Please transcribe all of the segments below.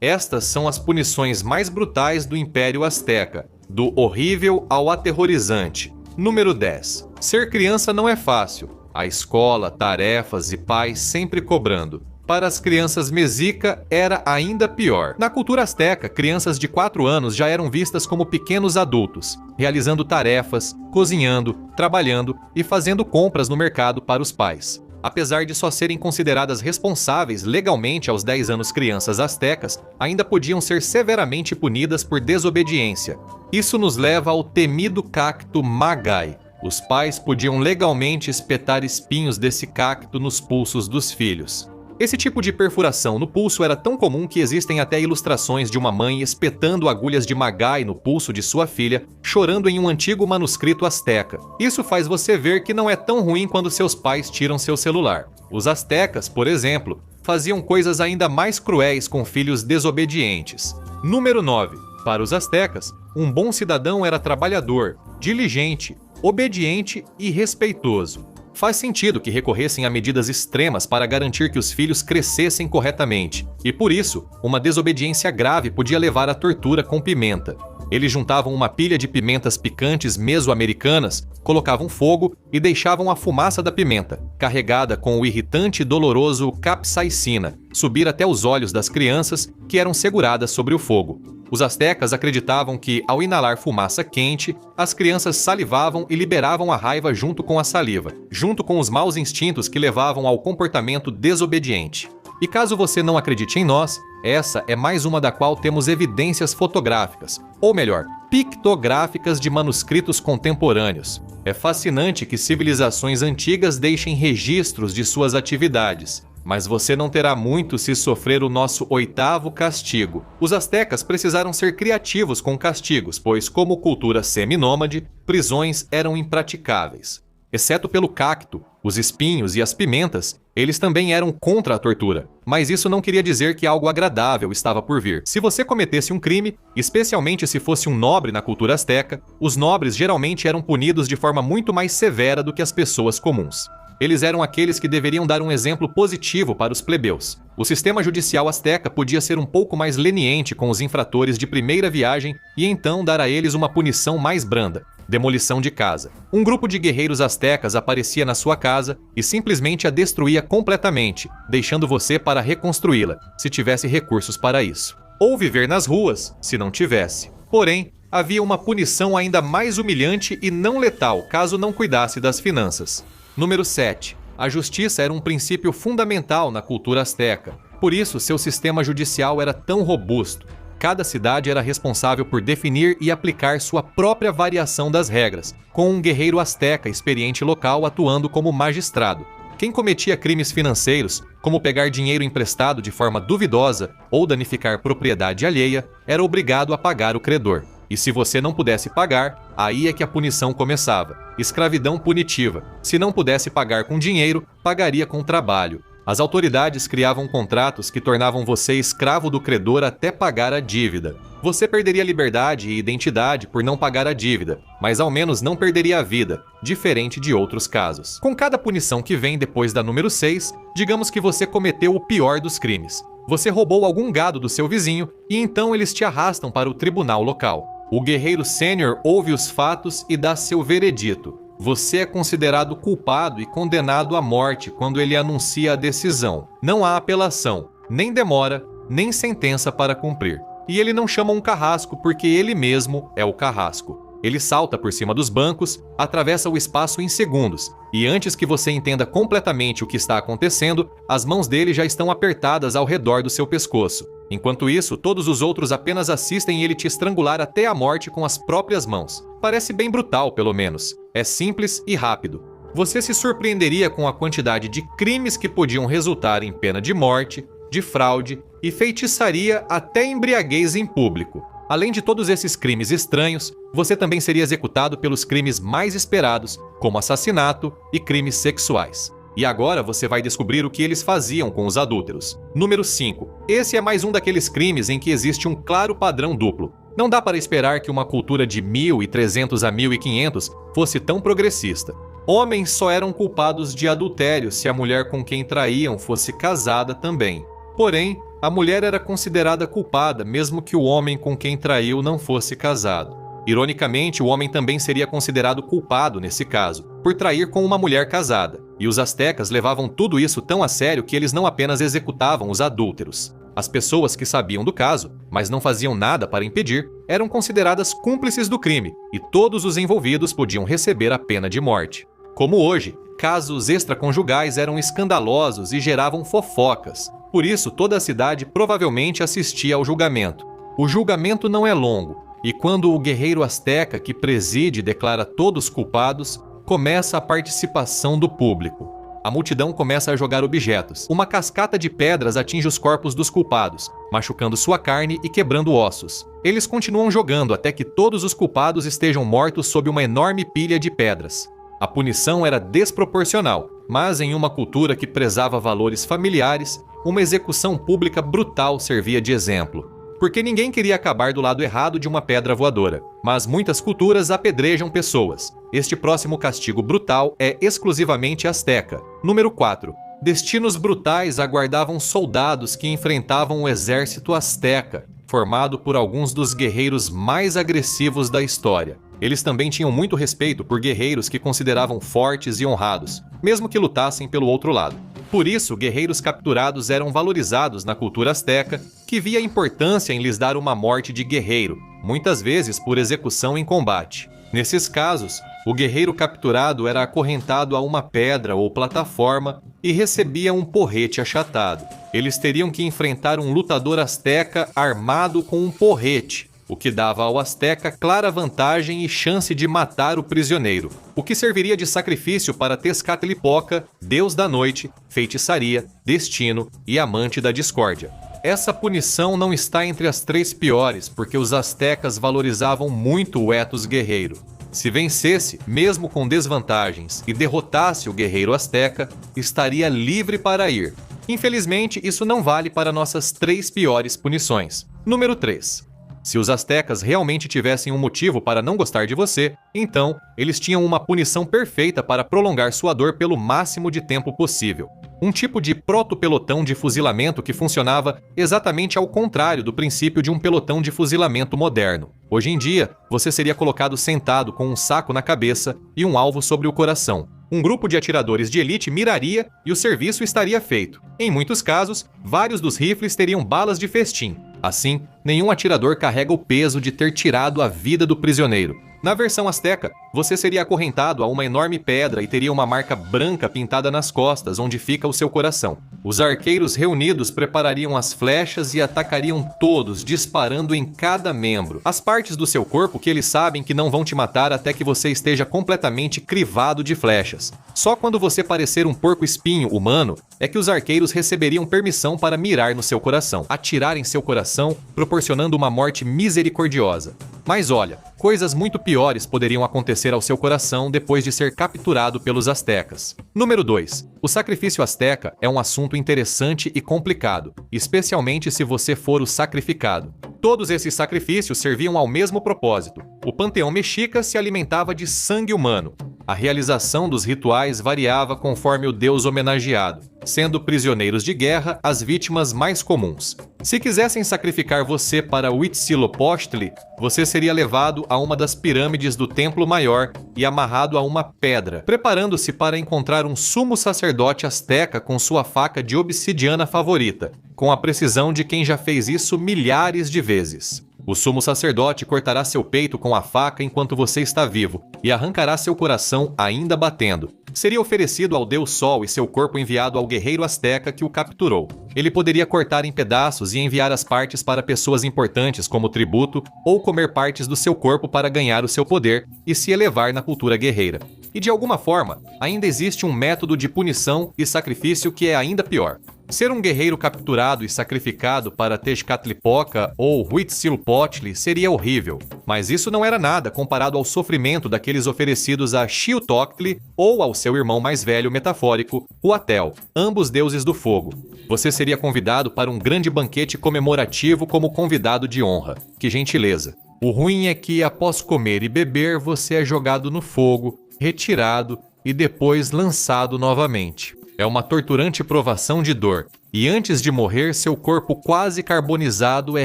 Estas são as punições mais brutais do Império Azteca, do horrível ao aterrorizante. Número 10. Ser criança não é fácil. A escola, tarefas e pais sempre cobrando. Para as crianças mexica era ainda pior. Na cultura azteca, crianças de 4 anos já eram vistas como pequenos adultos, realizando tarefas, cozinhando, trabalhando e fazendo compras no mercado para os pais. Apesar de só serem consideradas responsáveis legalmente aos 10 anos, crianças aztecas ainda podiam ser severamente punidas por desobediência. Isso nos leva ao temido cacto magai. Os pais podiam legalmente espetar espinhos desse cacto nos pulsos dos filhos. Esse tipo de perfuração no pulso era tão comum que existem até ilustrações de uma mãe espetando agulhas de magai no pulso de sua filha, chorando em um antigo manuscrito azteca. Isso faz você ver que não é tão ruim quando seus pais tiram seu celular. Os aztecas, por exemplo, faziam coisas ainda mais cruéis com filhos desobedientes. Número 9. Para os aztecas, um bom cidadão era trabalhador, diligente, obediente e respeitoso. Faz sentido que recorressem a medidas extremas para garantir que os filhos crescessem corretamente, e por isso, uma desobediência grave podia levar à tortura com pimenta. Eles juntavam uma pilha de pimentas picantes mesoamericanas, colocavam fogo e deixavam a fumaça da pimenta, carregada com o irritante e doloroso capsaicina, subir até os olhos das crianças, que eram seguradas sobre o fogo. Os aztecas acreditavam que, ao inalar fumaça quente, as crianças salivavam e liberavam a raiva junto com a saliva, junto com os maus instintos que levavam ao comportamento desobediente. E caso você não acredite em nós, essa é mais uma da qual temos evidências fotográficas, ou melhor, pictográficas de manuscritos contemporâneos. É fascinante que civilizações antigas deixem registros de suas atividades. Mas você não terá muito se sofrer o nosso 8º castigo. Os aztecas precisaram ser criativos com castigos, pois, como cultura seminômade, prisões eram impraticáveis. Exceto pelo cacto, os espinhos e as pimentas, eles também eram contra a tortura. Mas isso não queria dizer que algo agradável estava por vir. Se você cometesse um crime, especialmente se fosse um nobre na cultura azteca, os nobres geralmente eram punidos de forma muito mais severa do que as pessoas comuns. Eles eram aqueles que deveriam dar um exemplo positivo para os plebeus. O sistema judicial azteca podia ser um pouco mais leniente com os infratores de primeira viagem e então dar a eles uma punição mais branda: demolição de casa. Um grupo de guerreiros aztecas aparecia na sua casa e simplesmente a destruía completamente, deixando você para reconstruí-la, se tivesse recursos para isso. Ou viver nas ruas, se não tivesse. Porém, havia uma punição ainda mais humilhante e não letal caso não cuidasse das finanças. Número 7. A justiça era um princípio fundamental na cultura azteca. Por isso, seu sistema judicial era tão robusto. Cada cidade era responsável por definir e aplicar sua própria variação das regras, com um guerreiro azteca experiente local atuando como magistrado. Quem cometia crimes financeiros, como pegar dinheiro emprestado de forma duvidosa ou danificar propriedade alheia, era obrigado a pagar o credor. E se você não pudesse pagar, aí é que a punição começava. Escravidão punitiva. Se não pudesse pagar com dinheiro, pagaria com trabalho. As autoridades criavam contratos que tornavam você escravo do credor até pagar a dívida. Você perderia liberdade e identidade por não pagar a dívida, mas ao menos não perderia a vida, diferente de outros casos. Com cada punição que vem depois da número 6, digamos que você cometeu o pior dos crimes. Você roubou algum gado do seu vizinho e então eles te arrastam para o tribunal local. O guerreiro sênior ouve os fatos e dá seu veredito. Você é considerado culpado e condenado à morte quando ele anuncia a decisão. Não há apelação, nem demora, nem sentença para cumprir. E ele não chama um carrasco porque ele mesmo é o carrasco. Ele salta por cima dos bancos, atravessa o espaço em segundos, e antes que você entenda completamente o que está acontecendo, as mãos dele já estão apertadas ao redor do seu pescoço. Enquanto isso, todos os outros apenas assistem ele te estrangular até a morte com as próprias mãos. Parece bem brutal, pelo menos. É simples e rápido. Você se surpreenderia com a quantidade de crimes que podiam resultar em pena de morte, de fraude e feitiçaria até embriaguez em público. Além de todos esses crimes estranhos, você também seria executado pelos crimes mais esperados, como assassinato e crimes sexuais. E agora você vai descobrir o que eles faziam com os adúlteros. Número 5. Esse é mais um daqueles crimes em que existe um claro padrão duplo. Não dá para esperar que uma cultura de 1300 a 1500 fosse tão progressista. Homens só eram culpados de adultério se a mulher com quem traíam fosse casada também. Porém, a mulher era considerada culpada mesmo que o homem com quem traiu não fosse casado. Ironicamente, o homem também seria considerado culpado nesse caso, por trair com uma mulher casada. E os astecas levavam tudo isso tão a sério que eles não apenas executavam os adúlteros. As pessoas que sabiam do caso, mas não faziam nada para impedir, eram consideradas cúmplices do crime, e todos os envolvidos podiam receber a pena de morte. Como hoje, casos extraconjugais eram escandalosos e geravam fofocas. Por isso, toda a cidade provavelmente assistia ao julgamento. O julgamento não é longo, e quando o guerreiro asteca que preside declara todos culpados, começa a participação do público. A multidão começa a jogar objetos. Uma cascata de pedras atinge os corpos dos culpados, machucando sua carne e quebrando ossos. Eles continuam jogando até que todos os culpados estejam mortos sob uma enorme pilha de pedras. A punição era desproporcional, mas em uma cultura que prezava valores familiares, uma execução pública brutal servia de exemplo. Porque ninguém queria acabar do lado errado de uma pedra voadora, mas muitas culturas apedrejam pessoas. Este próximo castigo brutal é exclusivamente asteca. Número 4. Destinos brutais aguardavam soldados que enfrentavam o exército asteca, formado por alguns dos guerreiros mais agressivos da história. Eles também tinham muito respeito por guerreiros que consideravam fortes e honrados, mesmo que lutassem pelo outro lado. Por isso, guerreiros capturados eram valorizados na cultura asteca, que via importância em lhes dar uma morte de guerreiro, muitas vezes por execução em combate. Nesses casos, o guerreiro capturado era acorrentado a uma pedra ou plataforma e recebia um porrete achatado. Eles teriam que enfrentar um lutador asteca armado com um porrete, o que dava ao asteca clara vantagem e chance de matar o prisioneiro, o que serviria de sacrifício para Tezcatlipoca, deus da noite, feitiçaria, destino e amante da discórdia. Essa punição não está entre as 3 piores, porque os astecas valorizavam muito o ethos guerreiro. Se vencesse, mesmo com desvantagens, e derrotasse o guerreiro asteca, estaria livre para ir. Infelizmente, isso não vale para nossas 3 piores punições. Número 3. Se os astecas realmente tivessem um motivo para não gostar de você, então eles tinham uma punição perfeita para prolongar sua dor pelo máximo de tempo possível. Um tipo de proto-pelotão de fuzilamento que funcionava exatamente ao contrário do princípio de um pelotão de fuzilamento moderno. Hoje em dia, você seria colocado sentado com um saco na cabeça e um alvo sobre o coração. Um grupo de atiradores de elite miraria e o serviço estaria feito. Em muitos casos, vários dos rifles teriam balas de festim. Assim, nenhum atirador carrega o peso de ter tirado a vida do prisioneiro. Na versão asteca, você seria acorrentado a uma enorme pedra e teria uma marca branca pintada nas costas, onde fica o seu coração. Os arqueiros reunidos preparariam as flechas e atacariam todos, disparando em cada membro. As partes do seu corpo que eles sabem que não vão te matar até que você esteja completamente crivado de flechas. Só quando você parecer um porco-espinho humano é que os arqueiros receberiam permissão para mirar no seu coração, atirar em seu coração, proporcionando uma morte misericordiosa. Mas olha, coisas muito piores poderiam acontecer ao seu coração depois de ser capturado pelos astecas. Número 2. O sacrifício asteca é um assunto interessante e complicado, especialmente se você for o sacrificado. Todos esses sacrifícios serviam ao mesmo propósito. O panteão mexica se alimentava de sangue humano. A realização dos rituais variava conforme o deus homenageado, sendo prisioneiros de guerra as vítimas mais comuns. Se quisessem sacrificar você para Huitzilopochtli, você seria levado a uma das pirâmides do Templo Maior e amarrado a uma pedra, preparando-se para encontrar um sumo sacerdote asteca com sua faca de obsidiana favorita, com a precisão de quem já fez isso milhares de vezes. O sumo sacerdote cortará seu peito com a faca enquanto você está vivo e arrancará seu coração ainda batendo. Seria oferecido ao deus Sol e seu corpo enviado ao guerreiro asteca que o capturou. Ele poderia cortar em pedaços e enviar as partes para pessoas importantes como tributo ou comer partes do seu corpo para ganhar o seu poder e se elevar na cultura guerreira. E de alguma forma, ainda existe um método de punição e sacrifício que é ainda pior. Ser um guerreiro capturado e sacrificado para Tezcatlipoca ou Huitzilopochtli seria horrível, mas isso não era nada comparado ao sofrimento daqueles oferecidos a Xiuhtoctli ou ao seu irmão mais velho metafórico, Huatel, ambos deuses do fogo. Você seria convidado para um grande banquete comemorativo como convidado de honra. Que gentileza! O ruim é que, após comer e beber, você é jogado no fogo, retirado e depois lançado novamente. É uma torturante provação de dor. E antes de morrer, seu corpo quase carbonizado é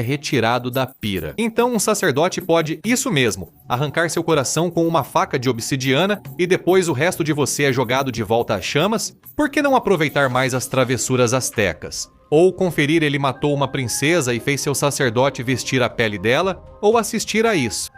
retirado da pira. Então um sacerdote pode, isso mesmo, arrancar seu coração com uma faca de obsidiana e depois o resto de você é jogado de volta às chamas? Por que não aproveitar mais as travessuras astecas? Ou conferir ele matou uma princesa e fez seu sacerdote vestir a pele dela? Ou assistir a isso?